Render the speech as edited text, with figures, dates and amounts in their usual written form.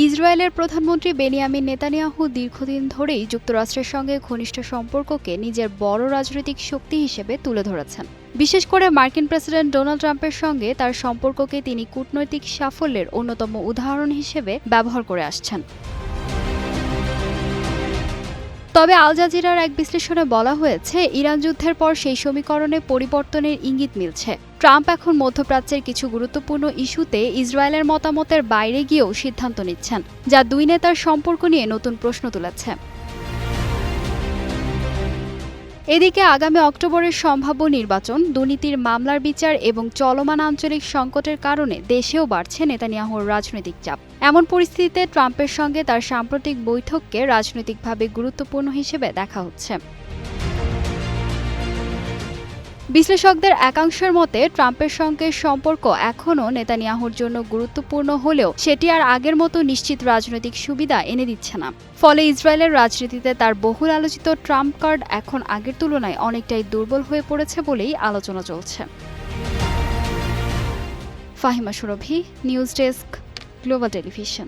ইসরায়েলের প্রধানমন্ত্রী Benjamin Netanyahu দীর্ঘদিন ধরেই যুক্তরাষ্ট্রের সঙ্গে ঘনিষ্ঠ সম্পর্ককে নিজের বড় রাজনৈতিক শক্তি হিসেবে তুলে ধরেছেন। বিশেষ করে মার্কিন প্রেসিডেন্ট ডোনাল্ড ট্রাম্পের সঙ্গে তার সম্পর্ককে তিনি কূটনৈতিক সাফল্যের অন্যতম উদাহরণ হিসেবে ব্যবহার করে আসছেন। তবে আল জাজিরার এক বিশ্লেষণে বলা হয়েছে, ইরান যুদ্ধের পর সেই সমীকরণে পরিবর্তনের ইঙ্গিত মিলছে। ট্রাম্প এখন মধ্যপ্রাচ্যের কিছু গুরুত্বপূর্ণ ইস্যুতে ইসরায়েলের মতামতের বাইরে গিয়েও সিদ্ধান্ত নিচ্ছেন, যা দুই নেতার সম্পর্ক নিয়ে নতুন প্রশ্ন তুলেছে। এদিকে আগামী অক্টোবরের সম্ভাব্য নির্বাচন, দুর্নীতির মামলার বিচার এবং চলমান আঞ্চলিক সংকটের কারণে দেশেও বাড়ছে নেতানিয়াহুর রাজনৈতিক চাপ। এমন পরিস্থিতিতে ট্রাম্পের সঙ্গে তার সাম্প্রতিক বৈঠককে রাজনৈতিকভাবে গুরুত্বপূর্ণ হিসেবে দেখা হচ্ছে। বিশ্লেষকদের একাংশের মতে, ট্রাম্পের সঙ্গে সম্পর্ক এখনও নেতানিয়াহুর জন্য গুরুত্বপূর্ণ হলেও সেটি আর আগের মতো নিশ্চিত রাজনৈতিক সুবিধা এনে দিচ্ছে না। ফলে ইসরায়েলের রাজনীতিতে তার বহুল আলোচিত ট্রাম্প কার্ড এখন আগের তুলনায় অনেকটাই দুর্বল হয়ে পড়েছে বলেই আলোচনা চলছে। ফাহিমা সুরভি, নিউজ ডেস্ক, গ্লোবাল টেলিভিশন।